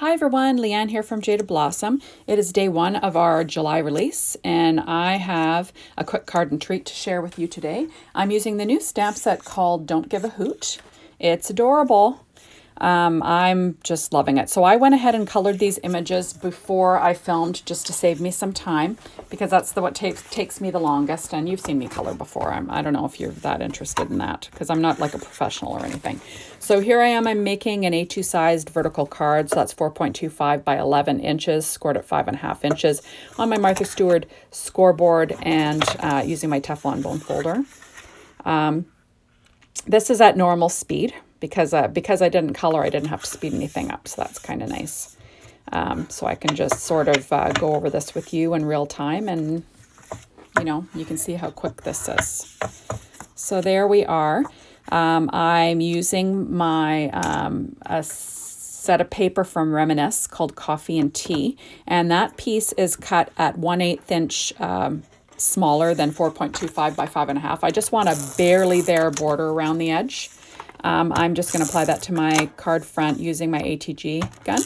Hi everyone, Leanne here from Jaded Blossom. It is day one of our July release, and I have a quick card and treat to share with you today. I'm using the new stamp set called Don't Give a Hoot. It's adorable. I'm just loving it. So I went ahead and colored these images before I filmed just to save me some time, because that's what takes me the longest. And you've seen me color before. I don't know if you're that interested in that, because I'm not like a professional or anything. So here I am. I'm making an A2 sized vertical card. So that's 4.25 by 11 inches, scored at 5.5 inches on my Martha Stewart scoreboard, and using my Teflon bone folder. This is at normal speed. Because I didn't color, I didn't have to speed anything up, so that's kind of nice. So I can just sort of go over this with you in real time, and you can see how quick this is. So there we are. I'm using my a set of paper from Reminisce called Coffee and Tea, and that piece is cut at 1/8 inch smaller than 4.25 by 5.5. I just want a barely there border around the edge. I'm just going to apply that to my card front using my ATG gun,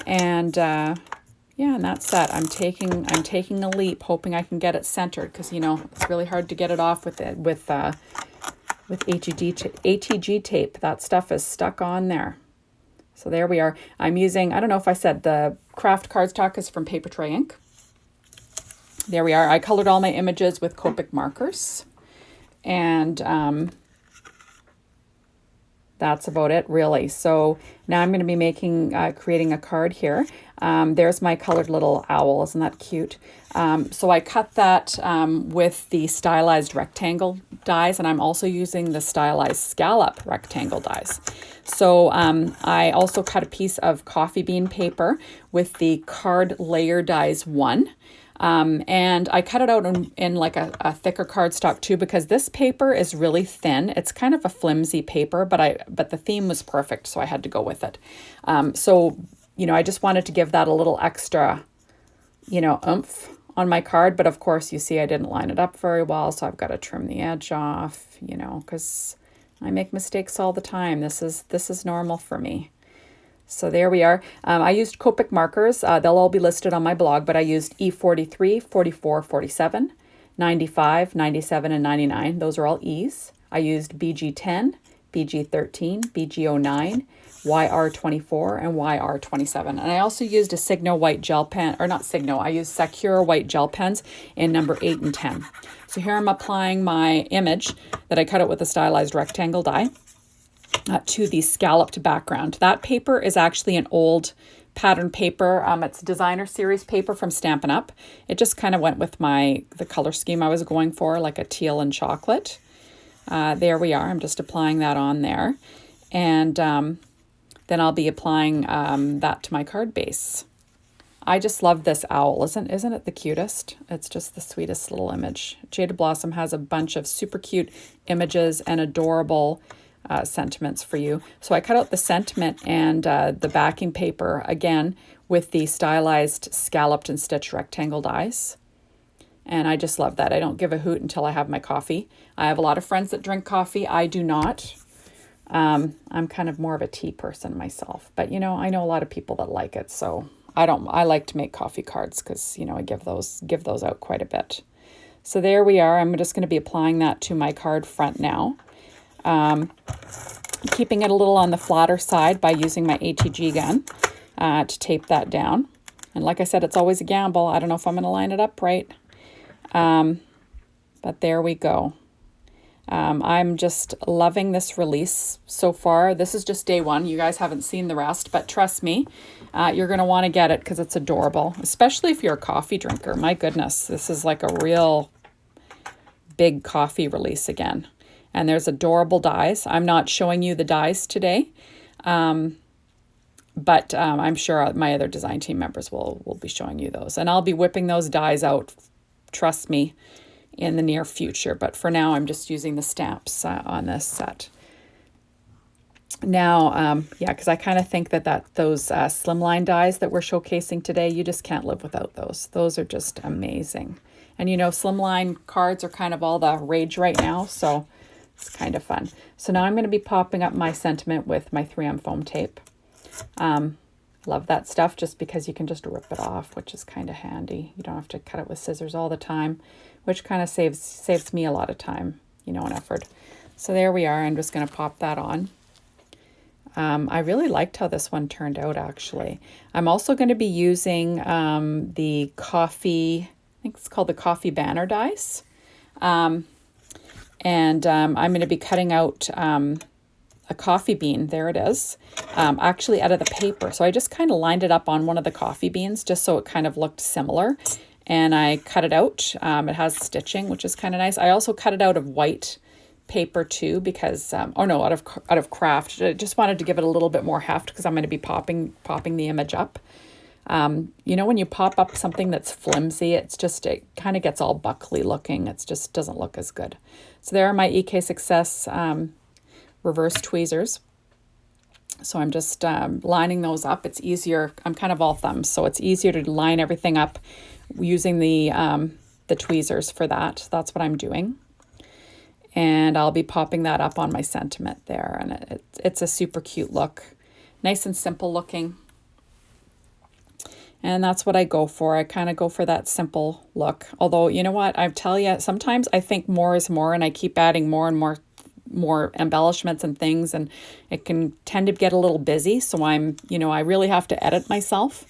and yeah, and that's that. I'm taking a leap, hoping I can get it centered, because it's really hard to get it off with ATG tape. That stuff is stuck on there. So there we are. I'm using, I don't know if I said, the craft cardstock is from Paper Tray Ink. There we are. I colored all my images with Copic markers, and that's about it, really. So now I'm going to be creating a card here. There's my colored little owl. Isn't that cute? So I cut that with the stylized rectangle dies, and I'm also using the stylized scallop rectangle dies. So I also cut a piece of coffee bean paper with the card layer dies 1. And I cut it out in like a thicker cardstock too, because this paper is really thin. It's kind of a flimsy paper, but the theme was perfect, so I had to go with it. So I just wanted to give that a little extra, oomph on my card. But of course, you see I didn't line it up very well, so I've got to trim the edge off, because I make mistakes all the time. This is normal for me. So there we are. I used Copic markers. They'll all be listed on my blog, but I used E43, 44, 47, 95, 97, and 99. Those are all E's. I used BG10, BG13, BG09, YR24, and YR27. And I also used a Signo white gel pen, or not Signo, I used Sakura white gel pens in number 8 and 10. So here I'm applying my image that I cut out with a stylized rectangle die to the scalloped background. That paper is actually an old pattern paper. It's designer series paper from Stampin' Up. It just kind of went with the color scheme I was going for, like a teal and chocolate. There we are. I'm just applying that on there. And then I'll be applying that to my card base. I just love this owl. Isn't it the cutest? It's just the sweetest little image. Jaded Blossom has a bunch of super cute images and adorable sentiments for you. So I cut out the sentiment and the backing paper again with the stylized scalloped and stitched rectangle dies. And I just love that. I don't give a hoot until I have my coffee. I have a lot of friends that drink coffee. I do not. I'm kind of more of a tea person myself, but I know a lot of people that like it. So I like to make coffee cards, because I give those out quite a bit. So there we are. I'm just going to be applying that to my card front now. Keeping it a little on the flatter side by using my ATG gun to tape that down. And like I said, it's always a gamble. I don't know if I'm going to line it up right. But there we go. I'm just loving this release so far. This is just day one. You guys haven't seen the rest, but trust me, you're going to want to get it because it's adorable, especially if you're a coffee drinker. My goodness, this is like a real big coffee release again. And there's adorable dies. I'm not showing you the dies today, but I'm sure my other design team members will be showing you those. And I'll be whipping those dies out, trust me, in the near future. But for now, I'm just using the stamps on this set. Now, yeah, because I kind of think that those slimline dies that we're showcasing today, you just can't live without those. Those are just amazing. And slimline cards are kind of all the rage right now, so it's kind of fun. So now I'm going to be popping up my sentiment with my 3M foam tape. Love that stuff just because you can just rip it off, which is kind of handy. You don't have to cut it with scissors all the time, which kind of saves me a lot of time, you know, and effort. So there we are. I'm just going to pop that on. I really liked how this one turned out, actually. I'm also going to be using the coffee, I think it's called the coffee banner dice. I'm going to be cutting out a coffee bean. There it is. Actually out of the paper. So I just kind of lined it up on one of the coffee beans just so it kind of looked similar. And I cut it out. It has stitching, which is kind of nice. I also cut it out of white paper too because out of craft. I just wanted to give it a little bit more heft because I'm going to be popping the image up. You know, when you pop up something that's flimsy, it kind of gets all buckly looking. It just doesn't look as good. So there are my EK Success reverse tweezers. So I'm just lining those up. It's easier. I'm kind of all thumbs, so it's easier to line everything up using the tweezers for that. That's what I'm doing. And I'll be popping that up on my sentiment there. And it's a super cute look. Nice and simple looking. And that's what I go for. I kind of go for that simple look. Although, you know what? I tell you, sometimes I think more is more and I keep adding more and more embellishments and things. And it can tend to get a little busy. So I really have to edit myself.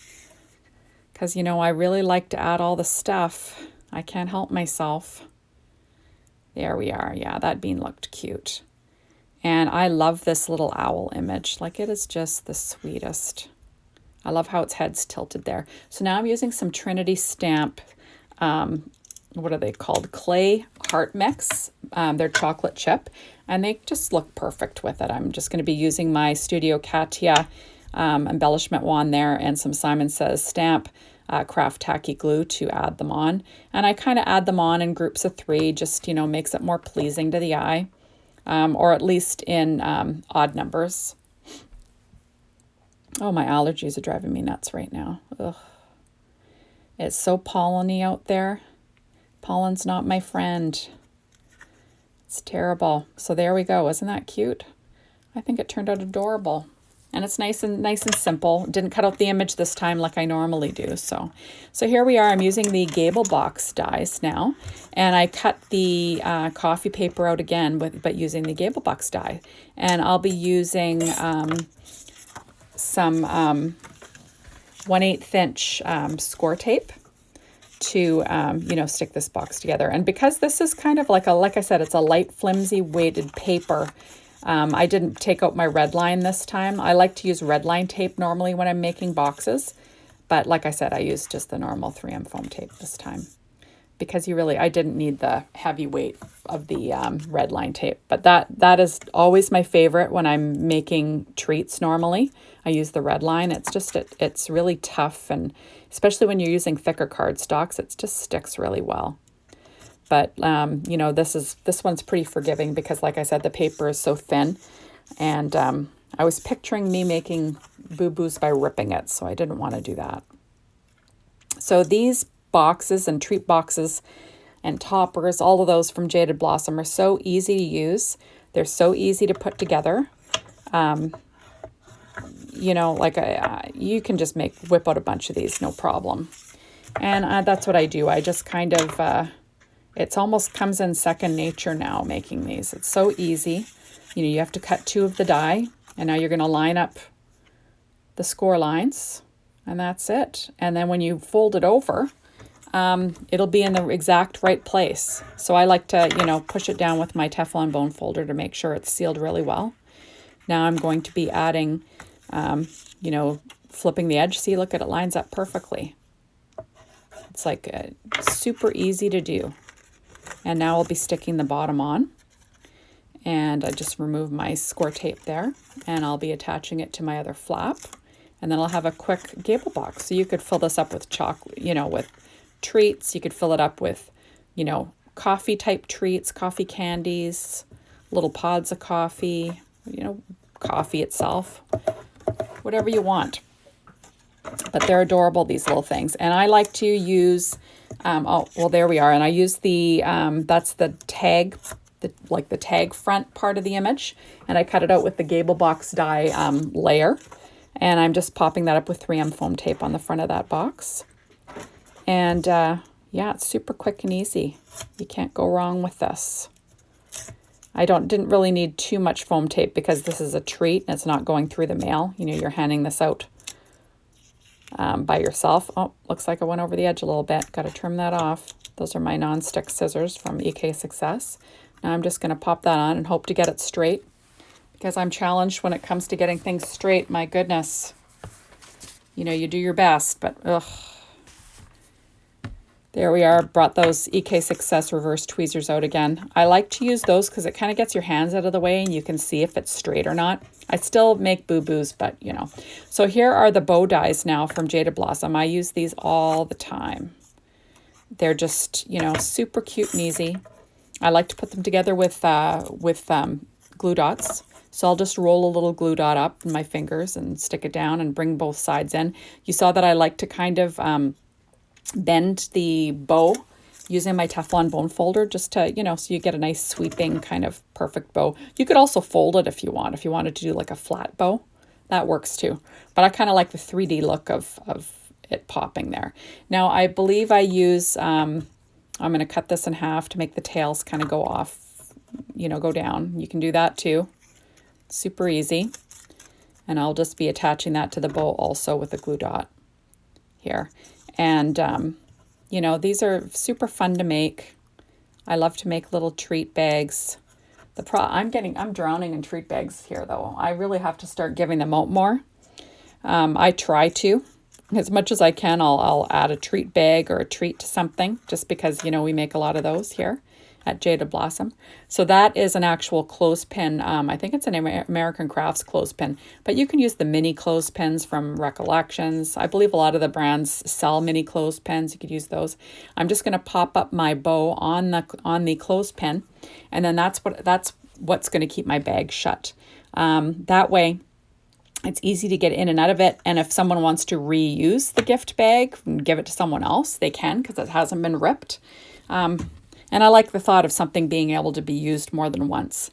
Because, I really like to add all the stuff. I can't help myself. There we are. Yeah, that bean looked cute. And I love this little owl image. Like, it is just the sweetest. I love how its head's tilted there. So now I'm using some Trinity Stamp, what are they called? Clay Heart Mix. They're chocolate chip. And they just look perfect with it. I'm just going to be using my Studio Katia embellishment wand there and some Simon Says Stamp craft tacky glue to add them on. And I kind of add them on in groups of 3, just, makes it more pleasing to the eye, or at least in odd numbers. Oh, my allergies are driving me nuts right now. Ugh. It's so pollen-y out there. Pollen's not my friend. It's terrible. So there we go. Isn't that cute? I think it turned out adorable. And it's nice and simple. Didn't cut out the image this time like I normally do. So here we are. I'm using the Gable Box dies now. And I cut the coffee paper out again, but using the Gable Box die. And I'll be using some 1/8 inch score tape to, stick this box together. And because this is kind of like I said, it's a light, flimsy, weighted paper. I didn't take out my red line this time. I like to use red line tape normally when I'm making boxes. But like I said, I used just the normal 3M foam tape this time. Because I didn't need the heavy weight of the red line tape. But that is always my favorite when I'm making treats normally. I use the red line. It's really tough. And especially when you're using thicker cardstocks, it just sticks really well. But, this one's pretty forgiving because, like I said, the paper is so thin. And I was picturing me making boo-boos by ripping it, so I didn't want to do that. So these boxes and treat boxes and toppers, all of those from Jaded Blossom are so easy to use. They're so easy to put together. You can just whip out a bunch of these, no problem. And that's what I do. I just kind of... It almost comes in second nature now making these. It's so easy. You have to cut 2 of the die. And now you're going to line up the score lines. And that's it. And then when you fold it over, it'll be in the exact right place. So I like to, push it down with my Teflon bone folder to make sure it's sealed really well. Now I'm going to be adding, flipping the edge. See, look at it, lines up perfectly. It's like super easy to do. And now I'll be sticking the bottom on. And I just remove my score tape there. And I'll be attaching it to my other flap. And then I'll have a quick Gable box. So you could fill this up with chocolate, with treats. You could fill it up with, coffee type treats, coffee candies, little pods of coffee, coffee itself, whatever you want. But they're adorable, these little things. And I like to use, there we are. And I use the, that's the tag, the tag front part of the image. And I cut it out with the Gable Box die layer. And I'm just popping that up with 3M foam tape on the front of that box. And yeah, it's super quick and easy. You can't go wrong with this. I didn't really need too much foam tape because this is a treat and it's not going through the mail. You know, you're handing this out by yourself. Oh, looks like I went over the edge a little bit. Got to trim that off. Those are my non-stick scissors from EK Success. Now I'm just going to pop that on and hope to get it straight, because I'm challenged when it comes to getting things straight. My goodness. You know, you do your best, but ugh. There we are. Brought those EK Success reverse tweezers out again. I like to use those because it kind of gets your hands out of the way and you can see if it's straight or not. I still make boo-boos, but you know. So here are the bow dies now from Jaded Blossom. I use these all the time. They're just, you know, super cute and easy. I like to put them together with glue dots. So I'll just roll a little glue dot up in my fingers and stick it down and bring both sides in. You saw that I like to kind of bend the bow using my Teflon bone folder just to, you know, so you get a nice sweeping kind of perfect bow. You could also fold it if you want. If you wanted to do like a flat bow, that works too. But I kind of like the 3D look of it popping there. Now I believe I use, I'm going to cut this in half to make the tails kind of go off, you know, go down. You can do that too. Super easy. And I'll just be attaching that to the bow also with a glue dot here. And, you know, these are super fun to make. I love to make little treat bags. I'm drowning in treat bags here though. I really have to start giving them out more. I try to. As much as I can, I'll add a treat bag or a treat to something, just because, you know, we make a lot of those here at Jaded Blossom. So that is an actual clothespin. I think it's an American Crafts clothespin, but you can use the mini clothespins from Recollections. I believe a lot of the brands sell mini clothespins. You could use those. I'm just going to pop up my bow on the clothespin, and then that's what's going to keep my bag shut. That way, it's easy to get in and out of it. And if someone wants to reuse the gift bag and give it to someone else, they can, because it hasn't been ripped. And I like the thought of something being able to be used more than once.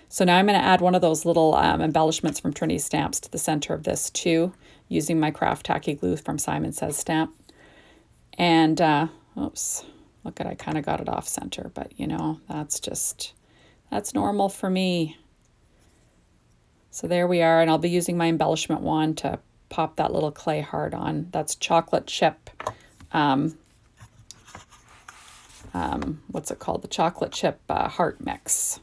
So now I'm going to add one of those little embellishments from Trinity Stamps to the center of this too, using my craft tacky glue from Simon Says Stamp. And, oops, look at, I kind of got it off center, but you know, that's normal for me. So there we are, and I'll be using my embellishment wand to pop that little clay heart on. That's chocolate chip, what's it called? The chocolate chip heart mix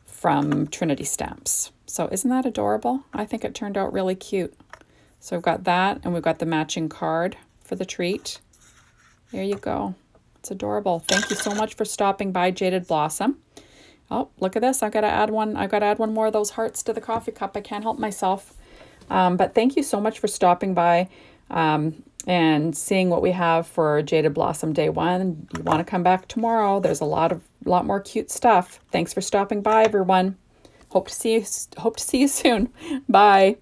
from Trinity Stamps. So isn't that adorable? I think it turned out really cute. So we've got that, and we've got the matching card for the treat. There you go. It's adorable. Thank you so much for stopping by Jaded Blossom. Oh, look at this. I've got to add one more of those hearts to the coffee cup. I can't help myself. But thank you so much for stopping by and seeing what we have for Jaded Blossom Day 1. You want to come back tomorrow. There's a lot more cute stuff. Thanks for stopping by, everyone. Hope to see you soon. Bye.